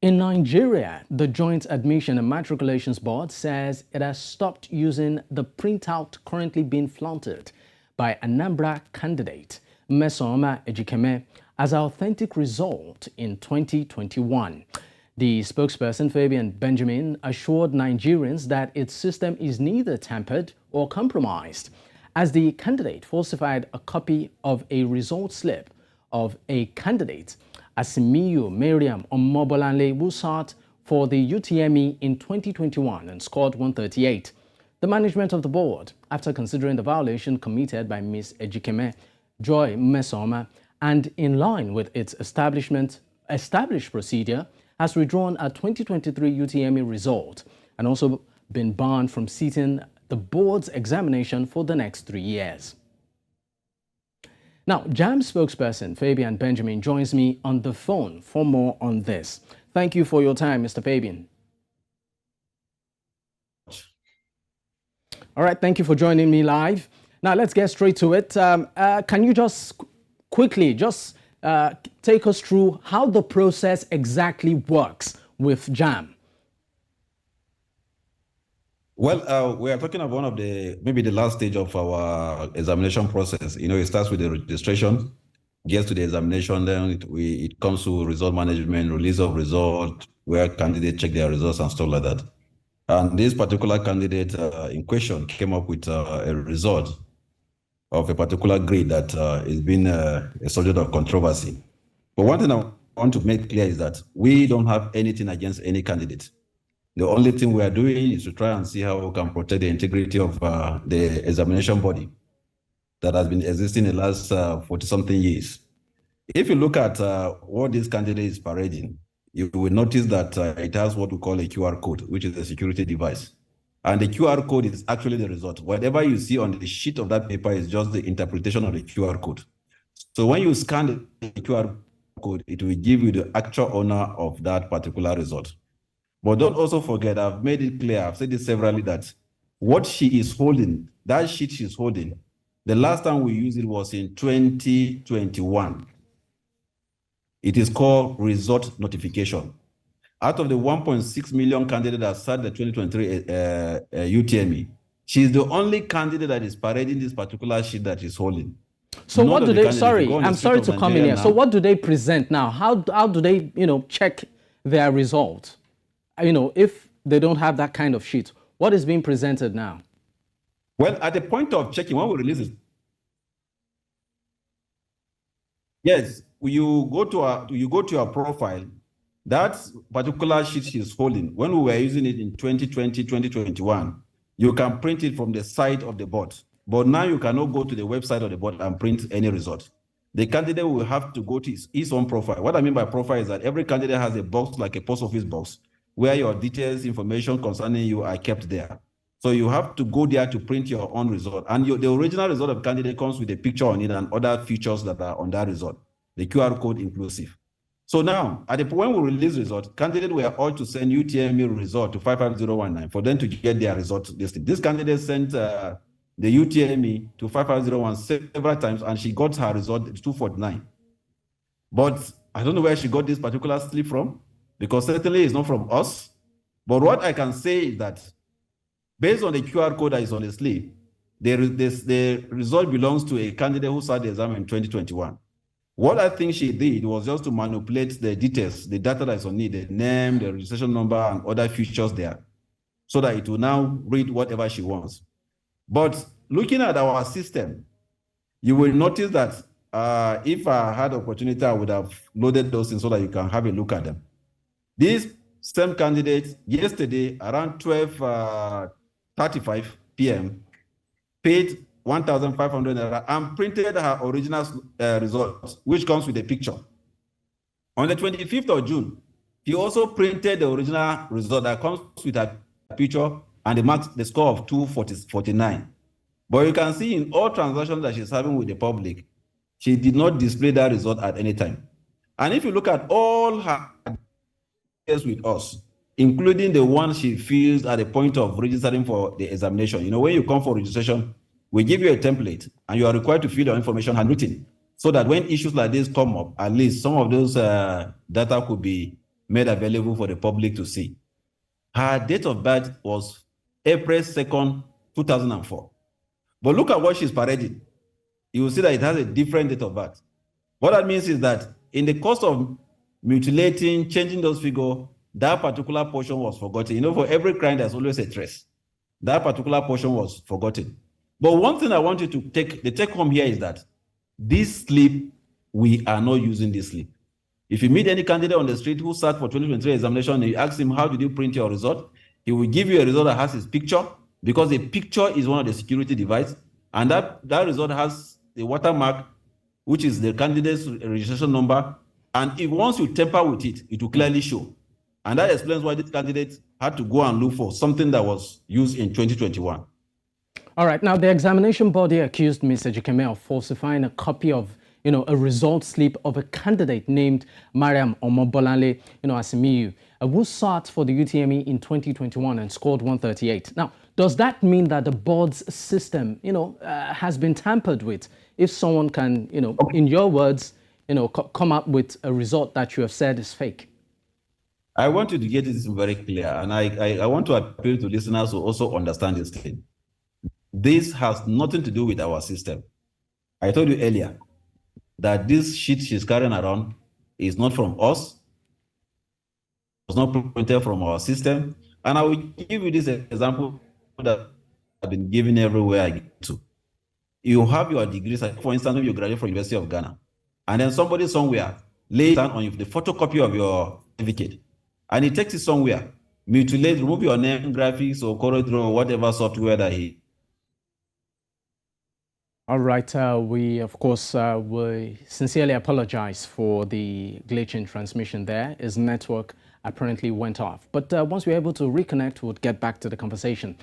In Nigeria, the Joint Admission and Matriculations Board says it has stopped using the printout currently being flaunted by Anambra candidate Mmesoma Ejikeme as an authentic result in 2021. The spokesperson, Fabian Benjamin, assured Nigerians that its system is neither tampered or compromised, as the candidate falsified a copy of a result slip of a candidate, Asimiyu Mariam Omobolanle, who sat for the UTME in 2021 and scored 138. The management of the board, after considering the violation committed by Ms. Ejikeme Joy Mmesoma and in line with its established procedure, has withdrawn a 2023 UTME result and also been banned from sitting the board's examination for the next 3 years. Now, JAMB spokesperson Fabian Benjamin joins me on the phone for more on this. Thank you for your time, Mr. Fabian. All right, thank you for joining me live. Now, let's get straight to it. Can you just quickly take us through how the process exactly works with JAMB? Well, we are talking about one of maybe the last stage of our examination process. You know, it starts with the registration, gets to the examination, then it comes to result management, release of result, where candidates check their results and stuff like that. And this particular candidate in question came up with a result of a particular grade that has been a subject of controversy. But one thing I want to make clear is that we don't have anything against any candidate. The only thing we are doing is to try and see how we can protect the integrity of the examination body that has been existing in the last 40-something years. If you look at what this candidate is parading, you will notice that it has what we call a QR code, which is a security device. And the QR code is actually the result. Whatever you see on the sheet of that paper is just the interpretation of the QR code. So when you scan the QR code, it will give you the actual owner of that particular result. But don't also forget, I've made it clear, I've said this severally, that what she is holding, that sheet she's holding, the last time we used it was in 2021. It is called result notification. Out of the 1.6 million candidates that sat the 2023 UTME, she's the only candidate that is parading this particular sheet that she's holding. So what do they, I'm sorry to come in here. So what do they present now? How do they, check their result? If they don't have that kind of sheet, what is being presented now? Well, at the point of checking, when we release it, yes, you go to your profile. That particular sheet she's holding, when we were using it in 2020, 2021, you can print it from the side of the board. But now you cannot go to the website of the board and print any result. The candidate will have to go to his own profile. What I mean by profile is that every candidate has a box, like a post office box, where your details, information concerning you are kept there. So you have to go there to print your own result. And the original result of candidate comes with a picture on it and other features that are on that result, the QR code inclusive. So now, at the point we release result, candidates were all to send UTME result to 55019 for them to get their result listed. This candidate sent the UTME to 55019 several times, and she got her result 249. But I don't know where she got this particular slip from, because certainly it's not from us. But what I can say is that based on the QR code that is on the slip, the result belongs to a candidate who sat the exam in 2021. What I think she did was just to manipulate the details, the data that is on it, the name, the registration number, and other features there, so that it will now read whatever she wants. But looking at our system, you will notice that if I had opportunity, I would have loaded those things so that you can have a look at them. This same candidate, yesterday, around 12:35 p.m., paid 1,500 naira and printed her original result, which comes with a picture. On the 25th of June, he also printed the original result that comes with a picture and the score of 249. But you can see in all transactions that she's having with the public, she did not display that result at any time. And if you look at all her with us, including the one she fills at the point of registering for the examination. When you come for registration, we give you a template and you are required to fill your information handwritten, so that when issues like this come up, at least some of those data could be made available for the public to see. Her date of birth was April 2nd, 2004. But look at what she's parading. You will see that it has a different date of birth. What that means is that in the course of mutilating, changing those figures, that particular portion was forgotten. You know, for every crime, there's always a trace. That particular portion was forgotten. But one thing I want you to the take home here is that this slip, we are not using this slip. If you meet any candidate on the street who sat for 2023 examination and you ask him, how did you print your result? He will give you a result that has his picture, because a picture is one of the security devices, and that result has the watermark, which is the candidate's registration number. And if once you tamper with it, it will clearly show. And that explains why this candidate had to go and look for something that was used in 2021. All right. Now, the examination body accused Ms. Ejikeme of falsifying a copy of, a result slip of a candidate named Mariam Omobolanle, Asimiyu, who sat for the UTME in 2021 and scored 138. Now, does that mean that the board's system, has been tampered with? If someone can, in your words, come up with a result that you have said is fake? I want you to get this very clear, and I want to appeal to listeners who also understand this thing. This has nothing to do with our system. I told you earlier that this sheet she's carrying around is not from us. It's not printed from our system. And I will give you this example that I've been given everywhere I get to. You have your degrees, for instance, when you graduate from University of Ghana, and then somebody somewhere lays down on you the photocopy of your certificate, and he takes it somewhere, mutilate, remove your name, graphics, or CorelDRAW, or whatever software that he. All right. We, of course, we sincerely apologize for the glitch in transmission there. His network apparently went off. But once we're able to reconnect, we'll get back to the conversation.